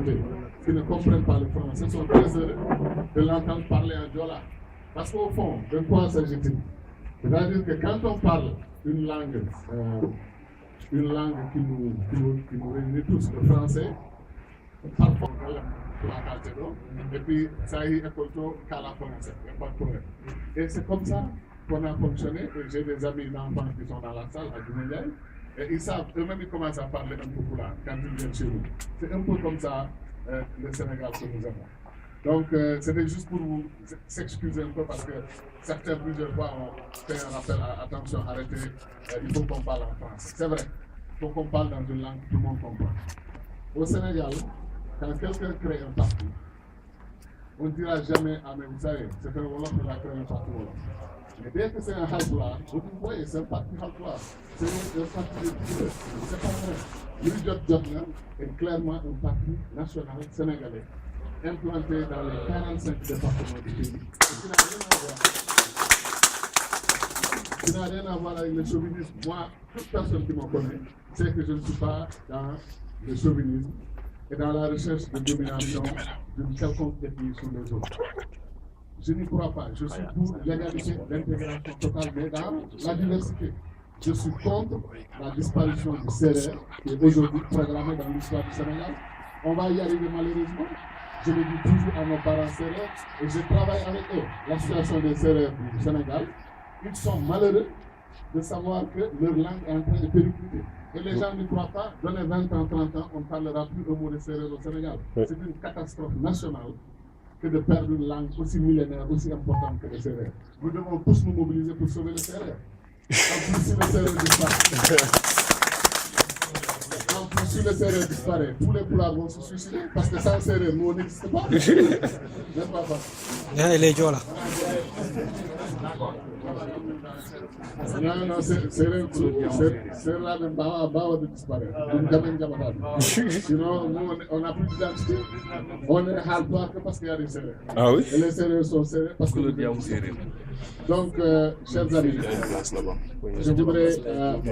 côté, qui ne comprennent pas le français, sont très heureux de l'entendre parler en Diola. Parce qu'au fond, de quoi s'agit-il? C'est-à-dire que quand on parle une langue qui nous réunit tous, le français, parfois, et puis ça y est, et c'est comme ça qu'on a fonctionné. J'ai des amis d'enfants qui sont dans la salle à Djouméliaï, et ils savent, eux-mêmes ils commencent à parler un peu pulaar quand ils viennent chez nous. C'est un peu comme ça le Sénégal que nous avons. Donc c'était juste pour vous s'excuser un peu parce que certains plusieurs fois ont fait un rappel à attention, arrêtez, il faut qu'on parle en français. C'est vrai, il faut qu'on parle dans une langue que tout le monde comprend. Au Sénégal, quand quelqu'un crée un parti, on ne dira jamais, ah mais vous savez, c'est un Wolof qui a créé un parti Wolof. Mais dès que c'est un Halpulaar, vous voyez, c'est un parti Halpulaar. C'est un parti de Djibouti. C'est pas vrai. L'Union Jotna est clairement un parti national sénégalais, implanté dans les 45 départements du pays. Ça n'a rien à voir avec le chauvinisme. Moi, toute personne qui me connaît sait que je ne suis pas dans le chauvinisme et dans la recherche de domination d'une quelconque ethnie sur les autres. Je n'y crois pas. Je suis pour l'égalité, l'intégration totale, mais dans la diversité. Je suis contre la disparition du Sérère, qui est aujourd'hui programmée dans l'histoire du Sénégal. On va y arriver malheureusement. Je le dis toujours à nos parents Sérères et je travaille avec eux. L'association des Sérères du Sénégal, ils sont malheureux de savoir que leur langue est en train de péricliter. Et les gens ne croient pas, donnez 20 ans, 30 ans, on ne parlera plus un mot de Sérère au Sénégal. C'est une catastrophe nationale que de perdre une langue aussi millénaire, aussi importante que le Sérère. Nous devons tous nous mobiliser pour sauver le Sérère. En plus, si le Sérère disparaît, tous les Pulaars vont se suicider parce que sans Sérère, nous on n'existe pas. N'est-ce pas ça? Il est Diola. Non, c'est là même Bawa de disparaître. Sinon, nous, on n'a plus d'identité. On est Halpulaar que parce qu'il y a des Sérères. Ah oui? Et les Sérères sont Sérères parce que nous sommes Sérères. Donc, chers amis, je voudrais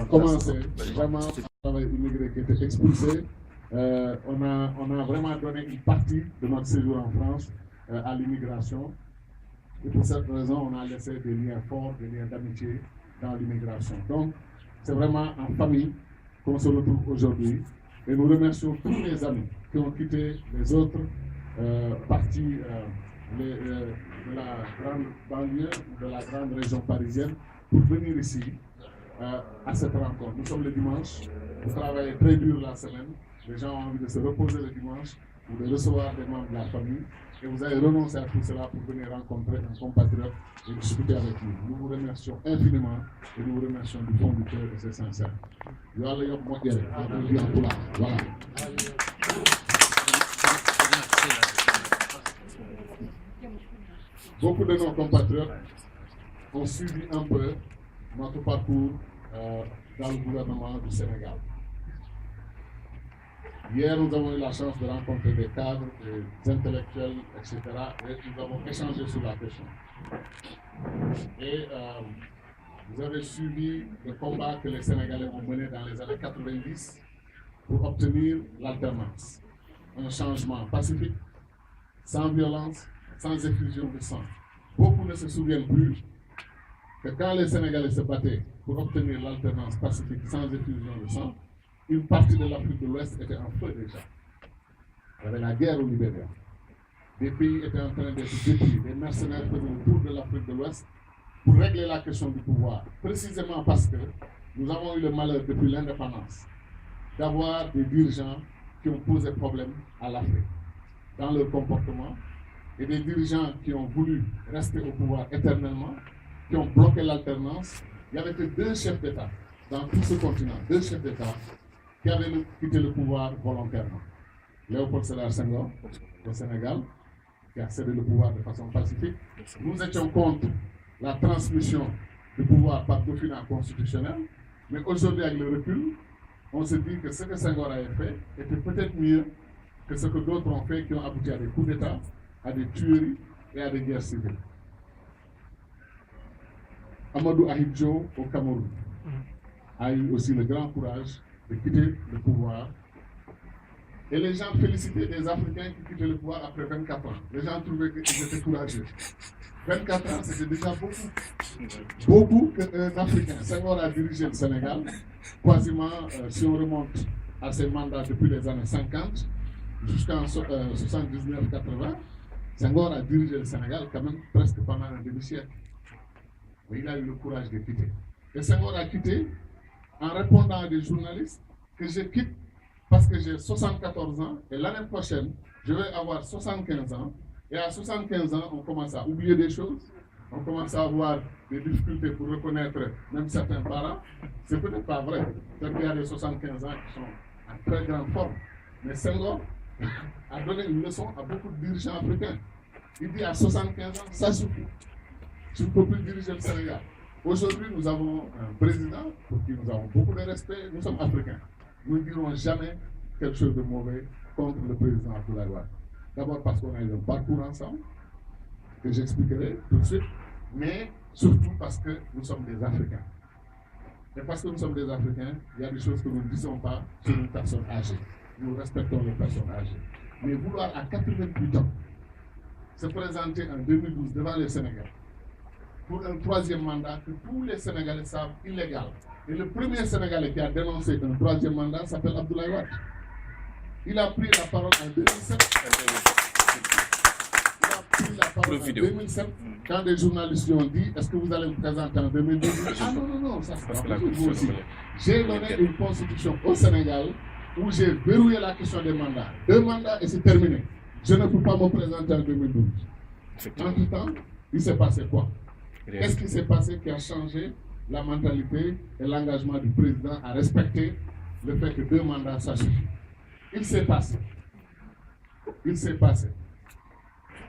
commencer vraiment par le travail immigré qui était expulsé. On a vraiment donné une partie de notre séjour en France à l'immigration. Et pour cette raison, on a laissé des liens forts, des liens d'amitié dans l'immigration. Donc, c'est vraiment en famille qu'on se retrouve aujourd'hui. Et nous remercions tous les amis qui ont quitté les autres parties de la grande banlieue, de la grande région parisienne, pour venir ici à cette rencontre. Nous sommes le dimanche, vous travaillez très dur la semaine, les gens ont envie de se reposer le dimanche ou de recevoir des membres de la famille. Et vous avez renoncé à tout cela pour venir rencontrer un compatriote et discuter avec nous. Nous vous remercions infiniment et nous vous remercions du fond du cœur et c'est sincère. Voilà. Beaucoup de nos compatriotes ont suivi un peu notre parcours dans le gouvernement du Sénégal. Hier, nous avons eu la chance de rencontrer des cadres, des intellectuels, etc. Et nous avons échangé sur la question. Et vous avez suivi le combat que les Sénégalais ont mené dans les années 90 pour obtenir l'alternance. Un changement pacifique, sans violence, sans effusion de sang. Beaucoup ne se souviennent plus que quand les Sénégalais se battaient pour obtenir l'alternance pacifique sans effusion de sang, une partie de l'Afrique de l'Ouest était en feu déjà. Il y avait la guerre au Libéria. Des pays étaient en train d'être détruits. Des mercenaires faisaient le tour de l'Afrique de l'Ouest pour régler la question du pouvoir. Précisément parce que nous avons eu le malheur depuis l'indépendance d'avoir des dirigeants qui ont posé problème à l'Afrique dans leur comportement et des dirigeants qui ont voulu rester au pouvoir éternellement, qui ont bloqué l'alternance. Il n'y avait que 2 chefs d'État dans tout ce continent, 2 chefs d'État qui avaient quitté le pouvoir volontairement. Léopold Sédar Senghor, au Sénégal, qui a cédé le pouvoir de façon pacifique. Nous étions contre la transmission du pouvoir par dauphinat constitutionnel, mais aujourd'hui, avec le recul, on se dit que ce que Senghor avait fait était peut-être mieux que ce que d'autres ont fait, qui ont abouti à des coups d'État, à des tueries et à des guerres civiles. Amadou Ahidjo, au Cameroun, a eu aussi le grand courage de quitter le pouvoir Et les gens félicitaient des Africains qui quittaient le pouvoir après 24 ans. Les gens trouvaient qu'ils étaient courageux. 24 ans, c'était déjà beaucoup. Beaucoup qu'un Africain. Senghor a dirigé le Sénégal, quasiment, si on remonte à ses mandats depuis les années 50, jusqu'en 79-80, Senghor a dirigé le Sénégal quand même presque pendant un demi-siècle. Mais il a eu le courage de quitter. Et Senghor a quitté en répondant à des journalistes que je quitte parce que j'ai 74 ans et l'année prochaine, je vais avoir 75 ans. Et à 75 ans, on commence à oublier des choses. On commence à avoir des difficultés pour reconnaître même certains parents. C'est peut-être pas vrai. Peut-être qu'il y a des 75 ans qui sont en très grande forme. Mais Senghor a donné une leçon à beaucoup de dirigeants africains. Il dit à 75 ans, ça suffit. Je ne peux plus diriger le Sénégal. Aujourd'hui, nous avons un président pour qui nous avons beaucoup de respect. Nous sommes africains. Nous ne dirons jamais quelque chose de mauvais contre le président Abdoulaye Wade. D'abord parce qu'on a eu un parcours ensemble, que j'expliquerai tout de suite, mais surtout parce que nous sommes des Africains. Et parce que nous sommes des Africains, il y a des choses que nous ne disons pas sur une personne âgée. Nous respectons les personnes âgées. Mais vouloir à 88 ans se présenter en 2012 devant les Sénégalais pour un troisième mandat que tous les Sénégalais savent illégal. Et le premier Sénégalais qui a dénoncé un troisième mandat s'appelle Abdoulaye Wade. Il a pris la parole en 2007. Il a pris la parole en 2007 quand des journalistes lui ont dit est-ce que vous allez vous présenter en 2012? Ah non, ça c'est pas possible. Vous aussi. J'ai donné une constitution au Sénégal où j'ai verrouillé la question des mandats. 2 mandats et c'est terminé. Je ne peux pas me présenter en 2012. Entre-temps, il s'est passé quoi? Qu'est-ce qui s'est passé qui a changé la mentalité et l'engagement du président à respecter le fait que 2 mandats, ça suffit? Il s'est passé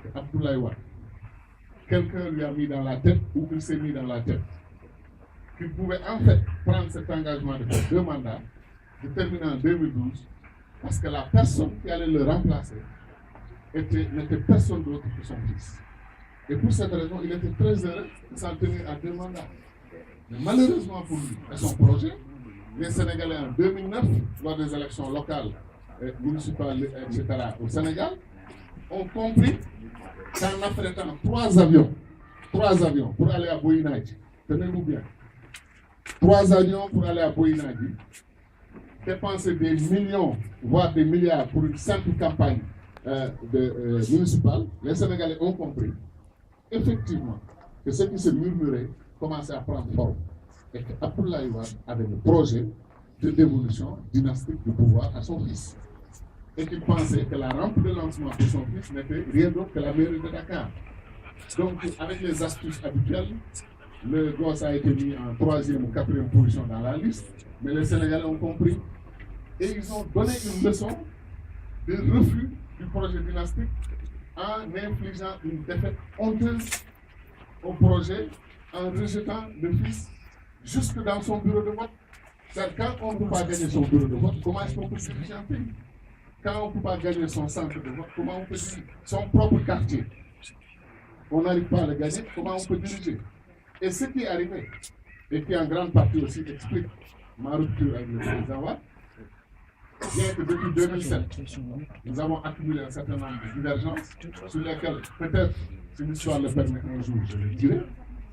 que Abdoulaye Wade, quelqu'un lui a mis dans la tête ou il s'est mis dans la tête qu'il pouvait en fait prendre cet engagement de faire 2 mandats, de terminer en 2012, parce que la personne qui allait le remplacer n'était personne d'autre que son fils. Et pour cette raison, il était très heureux de s'en tenir à 2 mandats. Mais malheureusement pour lui et son projet, les Sénégalais en 2009, lors des élections locales, municipales, etc., au Sénégal, ont compris qu'en affrétant 3 avions pour aller à Boyinadji, tenez-vous bien, 3 avions pour aller à Boyinadji, dépenser des millions, voire des milliards pour une simple campagne municipale, les Sénégalais ont compris effectivement que ce qui se murmurait commençait à prendre forme et que Abdoulaye Wade avait le projet de dévolution dynastique du pouvoir à son fils. Et qu'il pensait que la rampe de lancement pour son fils n'était rien d'autre que la mairie de Dakar. Donc, avec les astuces habituelles, le gosse a été mis en 3e ou 4e position dans la liste, mais les Sénégalais ont compris et ils ont donné une leçon de refus du projet dynastique en infligeant une défaite honteuse au projet, en rejetant le fils jusque dans son bureau de vote. C'est-à-dire, quand on ne peut pas gagner son bureau de vote, comment est-ce qu'on peut diriger un pays? Quand on ne peut pas gagner son centre de vote, comment on peut diriger son propre quartier? On n'arrive pas à le gagner, comment on peut diriger? Et ce qui est arrivé, et qui en grande partie aussi explique ma rupture avec le président Wade, bien que depuis 2007, nous avons accumulé un certain nombre de divergences sur lesquelles, peut-être, si l'histoire le permet un jour, je le dirai,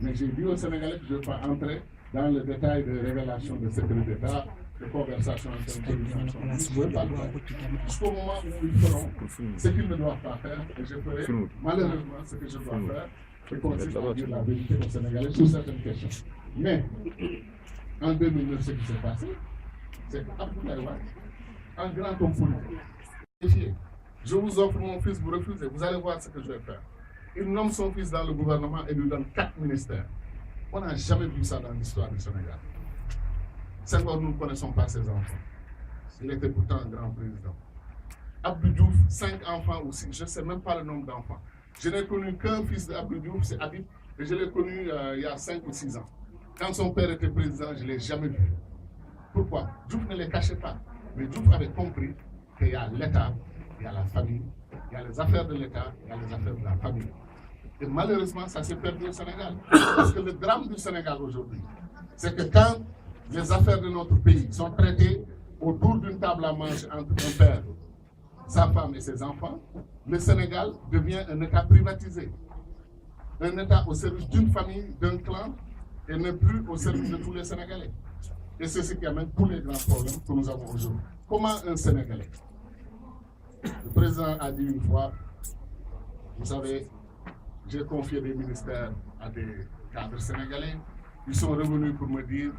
mais j'ai dit aux Sénégalais que je ne vais pas entrer dans le détail de révélations de secrets d'État, de conversations intellectuelles. Je ne veux pas le faire. Jusqu'au moment où ils feront ce qu'ils ne doivent pas faire, et je ferai malheureusement ce que je dois faire, qui consiste à dire la vérité aux Sénégalais sur certaines questions. Mais, en 2009, ce qui s'est passé, c'est qu'Abdoulaye Wade, un grand homme politique, je vous offre mon fils, vous refusez, vous allez voir ce que je vais faire. Il nomme son fils dans le gouvernement et lui donne 4 ministères. On n'a jamais vu ça dans l'histoire du Sénégal. Senghor, nous ne connaissons pas ses enfants. Il était pourtant un grand président. Abdou Diouf, 5 enfants aussi, je ne sais même pas le nombre d'enfants. Je n'ai connu qu'un fils d'Abdou Diouf, c'est Habib, et je l'ai connu il y a 5 ou 6 ans. Quand son père était président, je ne l'ai jamais vu. Pourquoi? Diouf ne les cachait pas. Mais Diouf avait compris qu'il y a l'État, il y a la famille, il y a les affaires de l'État, il y a les affaires de la famille. Et malheureusement, ça s'est perdu au Sénégal. Parce que le drame du Sénégal aujourd'hui, c'est que quand les affaires de notre pays sont traitées autour d'une table à manger entre un père, sa femme et ses enfants, le Sénégal devient un État privatisé. Un État au service d'une famille, d'un clan, et ne plus au service de tous les Sénégalais. Et c'est ce qui amène tous les grands problèmes que nous avons aujourd'hui. Comment un Sénégalais? Le président a dit une fois, vous savez, j'ai confié des ministères à des cadres sénégalais. Ils sont revenus pour me dire